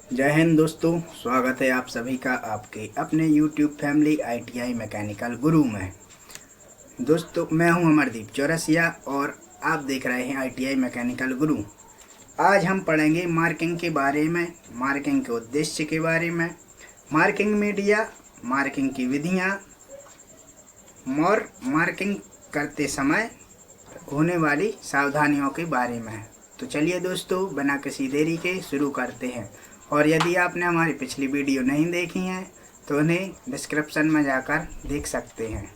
जय हिंद दोस्तों, स्वागत है आप सभी का आपके अपने YouTube फैमिली ITI मैकेनिकल गुरु में। दोस्तों, मैं हूं अमरदीप चौरसिया और आप देख रहे हैं ITI मैकेनिकल गुरु। आज हम पढ़ेंगे मार्किंग के बारे में, मार्किंग के उद्देश्य के बारे में, मार्किंग मीडिया, मार्किंग की विधियां और मार्किंग करते समय होने वाली सावधानियों के बारे में। तो चलिए दोस्तों, बिना किसी देरी के शुरू करते हैं। और यदि आपने हमारी पिछली वीडियो नहीं देखी हैं तो उन्हें डिस्क्रिप्शन में जाकर देख सकते हैं।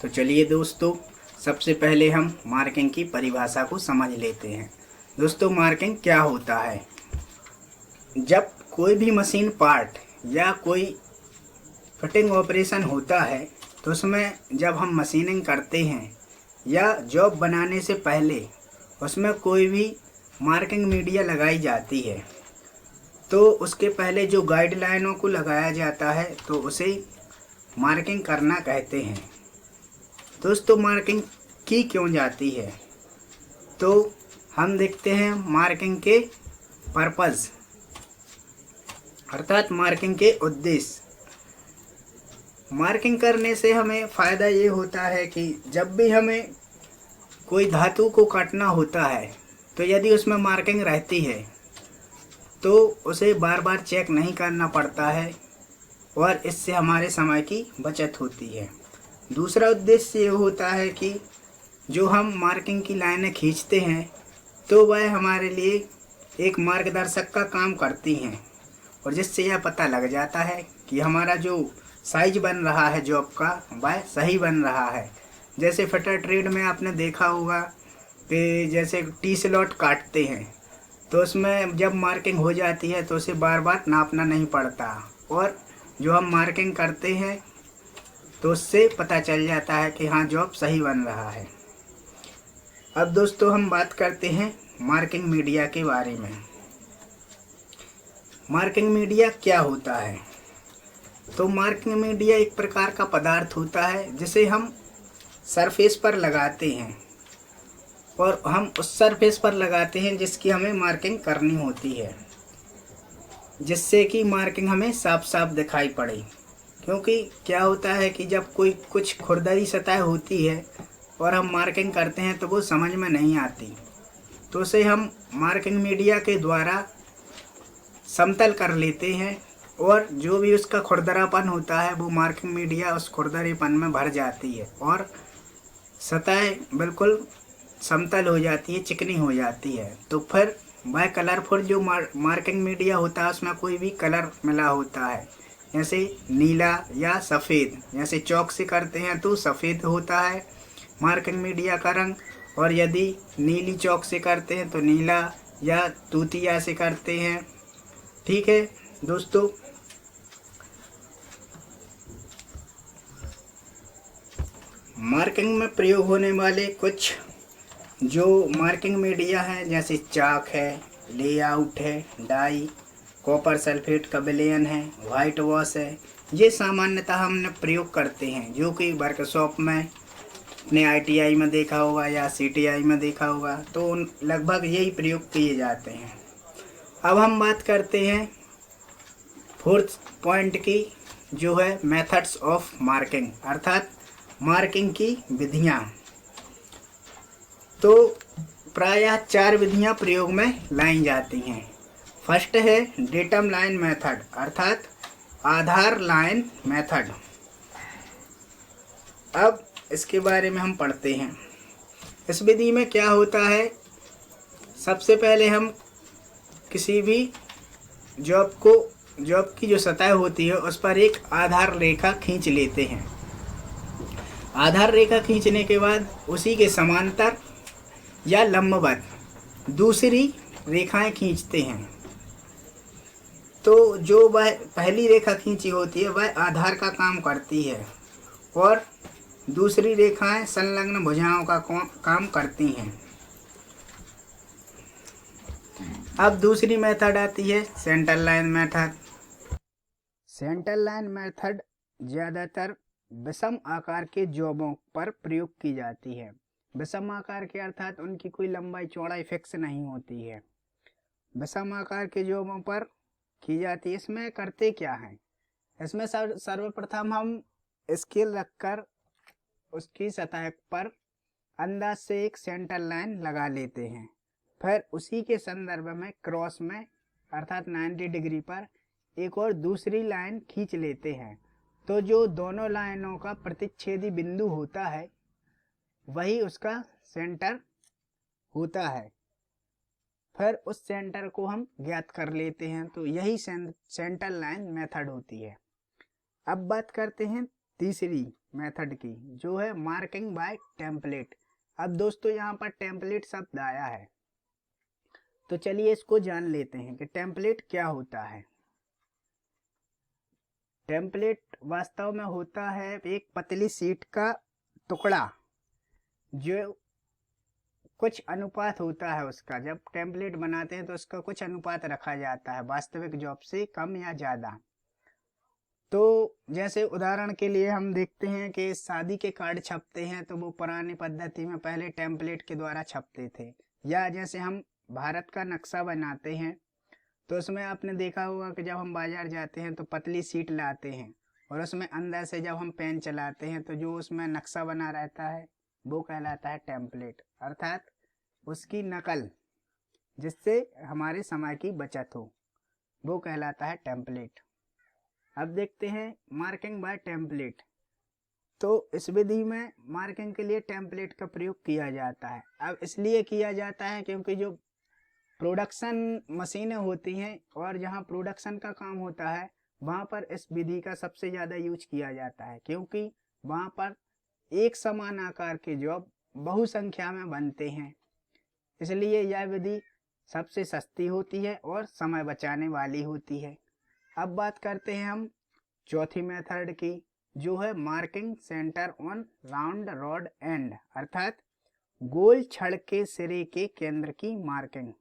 तो चलिए दोस्तों, सबसे पहले हम मार्किंग की परिभाषा को समझ लेते हैं। दोस्तों, मार्किंग क्या होता है? जब कोई भी मशीन पार्ट या कोई फिटिंग ऑपरेशन होता है तो उसमें जब हम मशीनिंग करते हैं या जॉब बनाने से पहले उसमें कोई भी मार्किंग मीडिया लगाई जाती है तो उसके पहले जो गाइडलाइनों को लगाया जाता है तो उसे मार्किंग करना कहते हैं। दोस्तों, मार्किंग की क्यों जाती है तो हम देखते हैं मार्किंग के पर्पज़ अर्थात मार्किंग के उद्देश्य। मार्किंग करने से हमें फ़ायदा ये होता है कि जब भी हमें कोई धातु को काटना होता है तो यदि उसमें मार्किंग रहती है तो उसे बार बार चेक नहीं करना पड़ता है और इससे हमारे समय की बचत होती है। दूसरा उद्देश्य ये होता है कि जो हम मार्किंग की लाइनें खींचते हैं तो वह हमारे लिए एक मार्गदर्शक का काम करती हैं और जिससे यह पता लग जाता है कि हमारा जो साइज बन रहा है जॉब का वह सही बन रहा है। जैसे फिटर ट्रेड में आपने देखा होगा कि जैसे टी स्लॉट काटते हैं तो उसमें जब मार्किंग हो जाती है तो उसे बार बार नापना नहीं पड़ता और जो हम मार्किंग करते हैं तो उससे पता चल जाता है कि हाँ, जॉब सही बन रहा है। अब दोस्तों, हम बात करते हैं मार्किंग मीडिया के बारे में। मार्किंग मीडिया क्या होता है? तो मार्किंग मीडिया एक प्रकार का पदार्थ होता है जिसे हम सरफेस पर लगाते हैं और हम उस सरफेस पर लगाते हैं जिसकी हमें मार्किंग करनी होती है, जिससे कि मार्किंग हमें साफ साफ दिखाई पड़े। क्योंकि क्या होता है कि जब कोई कुछ खुरदरी सतह होती है और हम मार्किंग करते हैं तो वो समझ में नहीं आती, तो उसे हम मार्किंग मीडिया के द्वारा समतल कर लेते हैं और जो भी उसका खुरदरापन होता है वो मार्किंग मीडिया उस खुरदरेपन में भर जाती है और सतह बिल्कुल समतल हो जाती है, चिकनी हो जाती है। तो फिर वह कलरफुल जो मार्किंग मीडिया होता है उसमें कोई भी कलर मिला होता है, जैसे नीला या सफ़ेद, जैसे चौक से करते हैं तो सफ़ेद होता है मार्किंग मीडिया का रंग, और यदि नीली चौक से करते हैं तो नीला या तूतिया से करते हैं। ठीक है दोस्तों, मार्किंग में प्रयोग होने वाले कुछ जो मार्किंग मीडिया है जैसे चाक है, लेआउट है, डाई, कॉपर सल्फेट का विलयन है, वाइट वॉश है, ये सामान्यतः हमने प्रयोग करते हैं जो कि वर्कशॉप में अपने ITI में देखा होगा या CTI में देखा होगा, तो लगभग यही प्रयोग किए जाते हैं। अब हम बात करते हैं फोर्थ पॉइंट की, जो है मेथड्स ऑफ मार्किंग अर्थात मार्किंग की विधियाँ। तो प्रायः 4 विधियाँ प्रयोग में लाई जाती हैं। फर्स्ट है डेटम लाइन मेथड अर्थात आधार लाइन मेथड। अब इसके बारे में हम पढ़ते हैं। इस विधि में क्या होता है, सबसे पहले हम किसी भी जॉब की जो सतह होती है उस पर एक आधार रेखा खींच लेते हैं। आधार रेखा खींचने के बाद उसी के समांतर या लंबवत दूसरी रेखाएं खींचते हैं। तो जो वह पहली रेखा खींची होती है वह आधार का काम करती है और दूसरी रेखाएं संलग्न भुजाओं का काम करती हैं। अब दूसरी मेथड आती है centre line method. Centre line method ज़्यादातर विषम आकार के जॉबों पर प्रयोग की जाती है। विषम आकार के अर्थात उनकी कोई लंबाई चौड़ाई फिक्स नहीं होती है। विषम आकार के जॉबों पर की जाती है। इसमें करते क्या है, इसमें सर्वप्रथम हम स्केल रखकर उसकी सतह पर अंदाज से एक सेंटर लाइन लगा लेते हैं। फिर उसी के संदर्भ में क्रॉस में अर्थात 90 डिग्री पर एक और दूसरी लाइन खींच लेते हैं। तो जो दोनों लाइनों का प्रतिच्छेदी बिंदु होता है वही उसका सेंटर होता है। फिर उस सेंटर को हम ज्ञात कर लेते हैं। तो यही सेंटर लाइन मेथड होती है। अब बात करते हैं तीसरी मेथड की, जो है मार्किंग बाय टेम्पलेट। अब दोस्तों यहाँ पर टेम्पलेट शब्द आया है, तो चलिए इसको जान लेते हैं कि टेम्पलेट क्या होता है। टेम्पलेट वास्तव में होता है एक पतली शीट का टुकड़ा, जो कुछ अनुपात होता है उसका। जब टेम्पलेट बनाते हैं तो उसका कुछ अनुपात रखा जाता है वास्तविक जॉब से कम या ज़्यादा। तो जैसे उदाहरण के लिए हम देखते हैं कि शादी के कार्ड छपते हैं तो वो पुरानी पद्धति में पहले टेम्पलेट के द्वारा छपते थे। या जैसे हम भारत का नक्शा बनाते हैं तो उसमें आपने देखा होगा कि जब हम बाजार जाते हैं तो पतली शीट लाते हैं और उसमें अंदर से जब हम पेन चलाते हैं तो जो उसमें नक्शा बना रहता है वो कहलाता है टेम्पलेट, अर्थात उसकी नकल, जिससे हमारे समय की बचत हो, वो कहलाता है टेम्पलेट। अब देखते हैं मार्किंग बाय टेम्पलेट। तो इस विधि में मार्किंग के लिए टेम्पलेट का प्रयोग किया जाता है। अब इसलिए किया जाता है क्योंकि जो प्रोडक्शन मशीनें होती हैं और जहां प्रोडक्शन का काम होता है वहां पर इस विधि का सबसे ज़्यादा यूज किया जाता है, क्योंकि वहां पर एक समान आकार के जॉब बहुसंख्या में बनते हैं। इसलिए यह विधि सबसे सस्ती होती है और समय बचाने वाली होती है। अब बात करते हैं हम चौथी मेथड की, जो है marking centre on round rod and, अर्थात गोल छड़ के सिरे के केंद्र की मार्किंग।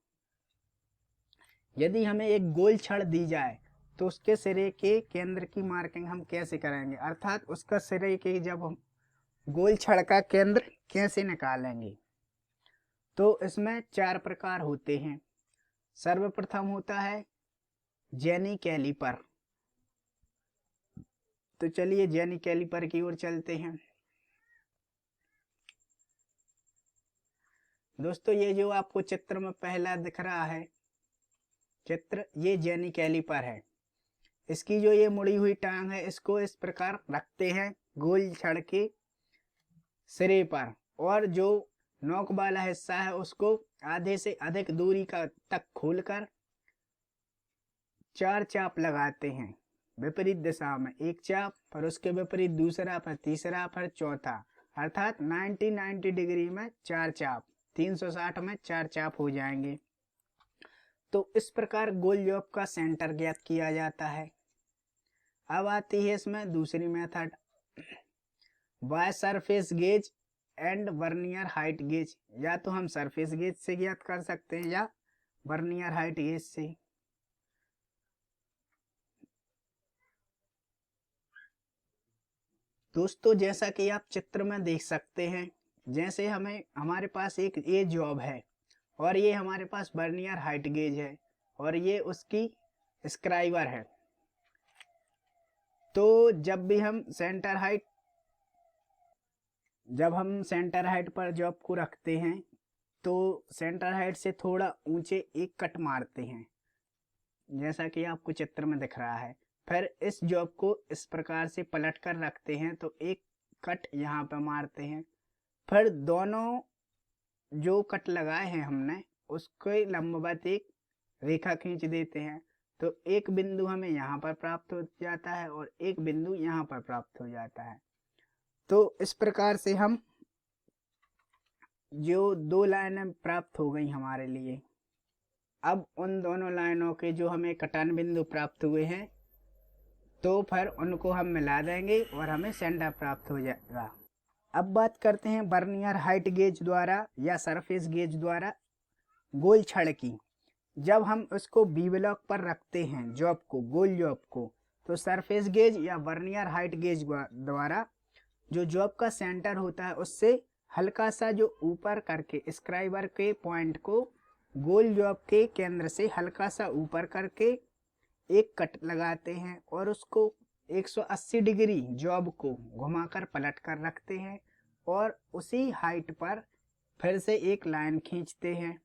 यदि हमें एक गोल छड़ दी जाए तो उसके सिरे के केंद्र की मार्किंग हम कैसे करेंगे, अर्थात उसका सिरे के जब हम गोल छड़ का केंद्र कैसे निकालेंगे। तो इसमें 4 प्रकार होते हैं। सर्वप्रथम होता है जेनी कैलिपर। तो चलिए जेनी कैलिपर की ओर चलते हैं। दोस्तों ये जो आपको चित्र में पहला दिख रहा है चित्र, ये जेनी कैलिपर है। इसकी जो ये मुड़ी हुई टांग है इसको इस प्रकार रखते हैं गोल छड़ के सिरे पर, और जो नोक वाला हिस्सा है उसको आधे से अधिक दूरी का तक खोलकर 4 चाप लगाते हैं विपरीत दिशा में। एक चाप, पर उसके विपरीत दूसरा, पर तीसरा, पर चौथा, अर्थात 90 डिग्री में 4 चाप, 360 में 4 चाप हो जाएंगे। तो इस प्रकार गोल जॉब का सेंटर ज्ञात किया जाता है। अब आती है इसमें दूसरी method, by surface gauge and vernier height gauge. या तो हम सरफेस गेज से ज्ञात कर सकते हैं या वर्नियर हाइट गेज से। दोस्तों जैसा कि आप चित्र में देख सकते हैं, जैसे हमारे पास एक ये जॉब है और ये हमारे पास वर्नियर हाइट गेज है और ये उसकी स्क्राइबर है। तो जब हम सेंटर हाइट पर जॉब को रखते हैं तो सेंटर हाइट से थोड़ा ऊंचे एक कट मारते हैं, जैसा कि आपको चित्र में दिख रहा है। फिर इस जॉब को इस प्रकार से पलट कर रखते हैं तो एक कट यहाँ पे मारते हैं। फिर दोनों जो कट लगाए हैं हमने उसके लंबवत एक रेखा खींच देते हैं। तो एक बिंदु हमें यहाँ पर प्राप्त हो जाता है और एक बिंदु यहाँ पर प्राप्त हो जाता है। तो इस प्रकार से हम जो 2 लाइनें प्राप्त हो गई हमारे लिए। अब उन दोनों लाइनों के जो हमें कटन बिंदु प्राप्त हुए हैं तो फिर उनको हम मिला देंगे और हमें सेंटर प्राप्त हो जाएगा। अब बात करते हैं वर्नियर हाइट गेज द्वारा या सरफेस गेज द्वारा गोल छड़ की। जब हम उसको बी ब्लॉक पर रखते हैं जॉब को, गोल जॉब को, तो सरफेस गेज या वर्नियर हाइट गेज द्वारा जो जॉब का सेंटर होता है उससे हल्का सा जो ऊपर करके स्क्राइबर के पॉइंट को गोल जॉब के केंद्र से हल्का सा ऊपर करके एक कट लगाते हैं और उसको 180 डिग्री जॉब को घुमाकर पलट कर रखते हैं और उसी हाइट पर फिर से एक लाइन खींचते हैं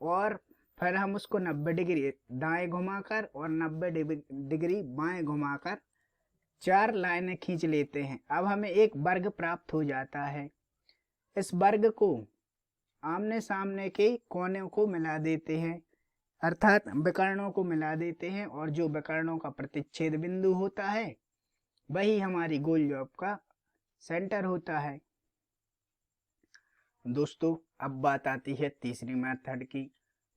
और फिर हम उसको 90 डिग्री दाएं घुमाकर और 90 डिग्री बाएं घुमाकर 4 लाइनें खींच लेते हैं। अब हमें एक वर्ग प्राप्त हो जाता है। इस वर्ग को आमने सामने के कोनों को मिला देते हैं, अर्थात विकर्णों को मिला देते हैं और जो विकर्णों का प्रतिच्छेद बिंदु होता है वही हमारी गोल जॉब का सेंटर होता है। दोस्तों अब बात आती है तीसरी मेथड की,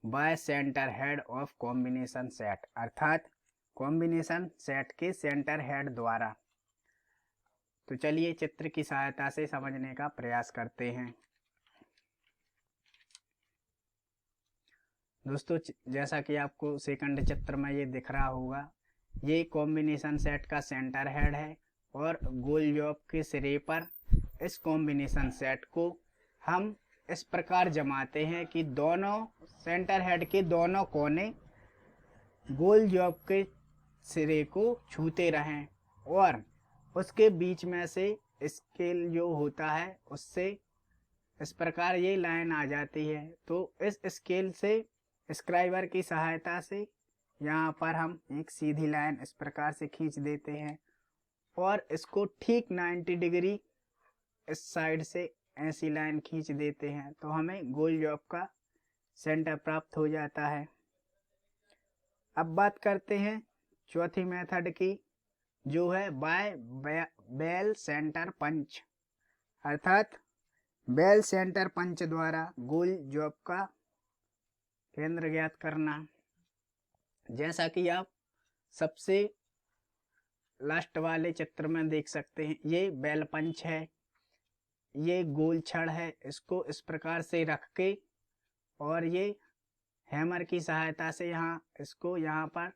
bye centre head of combination set, अर्थात कॉम्बिनेशन सेट के सेंटर हेड द्वारा। तो चलिए चित्र की सहायता से समझने का प्रयास करते हैं। दोस्तों जैसा कि आपको सेकंड चित्र में ये दिख रहा होगा, ये कॉम्बिनेशन सेट का सेंटर हेड है और गोल जॉब के सिरे पर इस कॉम्बिनेशन सेट को हम इस प्रकार जमाते हैं कि दोनों सेंटर हेड के दोनों कोने गोल जॉब के सिरे को छूते रहें और उसके बीच में से स्केल जो होता है उससे इस प्रकार ये लाइन आ जाती है। तो इस स्केल से स्क्राइबर की सहायता से यहाँ पर हम एक सीधी लाइन इस प्रकार से खींच देते हैं और इसको ठीक 90 डिग्री इस साइड से ऐसी लाइन खींच देते हैं, तो हमें गोल जॉब का सेंटर प्राप्त हो जाता है। अब बात करते हैं चौथी मेथड की, जो है बाय बेल सेंटर पंच, अर्थात बेल सेंटर पंच द्वारा गोल जॉब का केंद्र ज्ञात करना। जैसा कि आप सबसे लास्ट वाले चित्र में देख सकते हैं, ये बेल पंच है, ये गोल छड़ है, इसको इस प्रकार से रख के और ये हैमर की सहायता से इसको यहाँ पर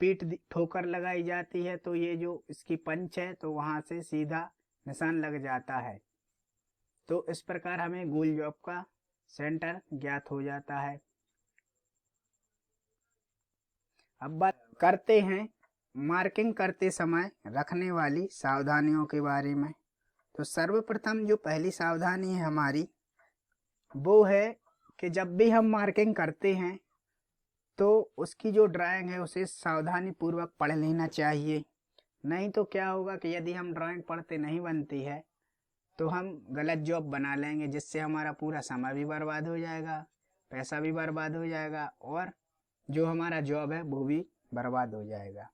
पीठ ठोकर लगाई जाती है, तो ये जो इसकी पंच है तो वहां से सीधा निशान लग जाता है। तो इस प्रकार हमें गोल जॉब का सेंटर ज्ञात हो जाता है। अब बात करते हैं मार्किंग करते समय रखने वाली सावधानियों के बारे में। तो सर्वप्रथम जो पहली सावधानी है हमारी, वो है कि जब भी हम मार्किंग करते हैं तो उसकी जो ड्राइंग है उसे सावधानी पूर्वक पढ़ लेना चाहिए। नहीं तो क्या होगा कि यदि हम ड्राइंग पढ़ते नहीं बनती है तो हम गलत जॉब बना लेंगे, जिससे हमारा पूरा समय भी बर्बाद हो जाएगा, पैसा भी बर्बाद हो जाएगा और जो हमारा जॉब है वो भी बर्बाद हो जाएगा।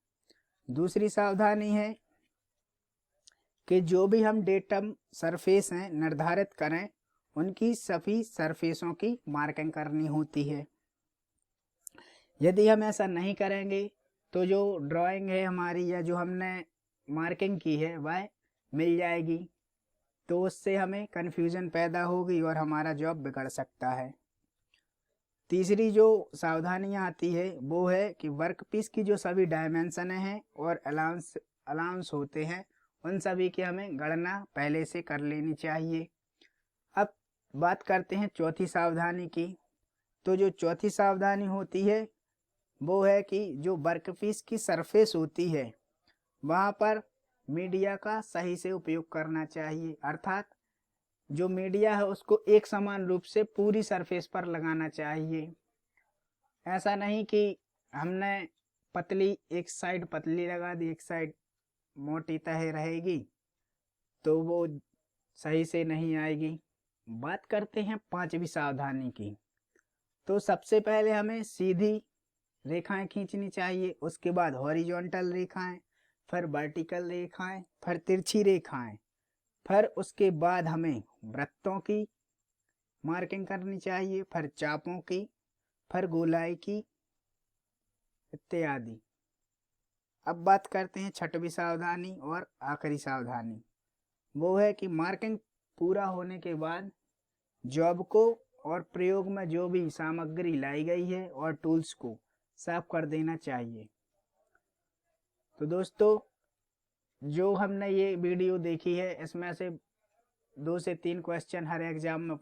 दूसरी सावधानी है कि जो भी हम डेटम सरफेस हैं निर्धारित करें, उनकी सभी सरफेसों की मार्किंग करनी होती है। यदि हम ऐसा नहीं करेंगे तो जो ड्राइंग है हमारी या जो हमने मार्किंग की है वह मिल जाएगी, तो उससे हमें कन्फ्यूजन पैदा होगी और हमारा जॉब बिगड़ सकता है। तीसरी जो सावधानियाँ आती है वो है कि वर्कपीस की जो सभी डायमेंशन हैं और अलाउंस होते हैं, उन सभी की हमें गणना पहले से कर लेनी चाहिए। अब बात करते हैं चौथी सावधानी की। तो जो चौथी सावधानी होती है वो है कि जो वर्कपीस की सरफेस होती है वहाँ पर मीडिया का सही से उपयोग करना चाहिए, अर्थात जो मीडिया है उसको एक समान रूप से पूरी सरफेस पर लगाना चाहिए। ऐसा नहीं कि हमने एक साइड पतली लगा दी, एक साइड मोटी तह रहेगी, तो वो सही से नहीं आएगी। बात करते हैं पांचवी सावधानी की। तो सबसे पहले हमें सीधी रेखाएं खींचनी चाहिए, उसके बाद हॉरिजॉन्टल रेखाएं, फिर वर्टिकल रेखाएं, फिर तिरछी रेखाएं, फिर उसके बाद हमें वृत्तों की मार्किंग करनी चाहिए, फिर चापों की, फिर गोलाई की, इत्यादि। अब बात करते हैं छठवीं सावधानी और आखिरी सावधानी। वो है कि मार्किंग पूरा होने के बाद जॉब को और प्रयोग में जो भी सामग्री लाई गई है और टूल्स को साफ कर देना चाहिए। तो दोस्तों जो हमने ये वीडियो देखी है इसमें से 2 से 3 क्वेश्चन हर एग्जाम में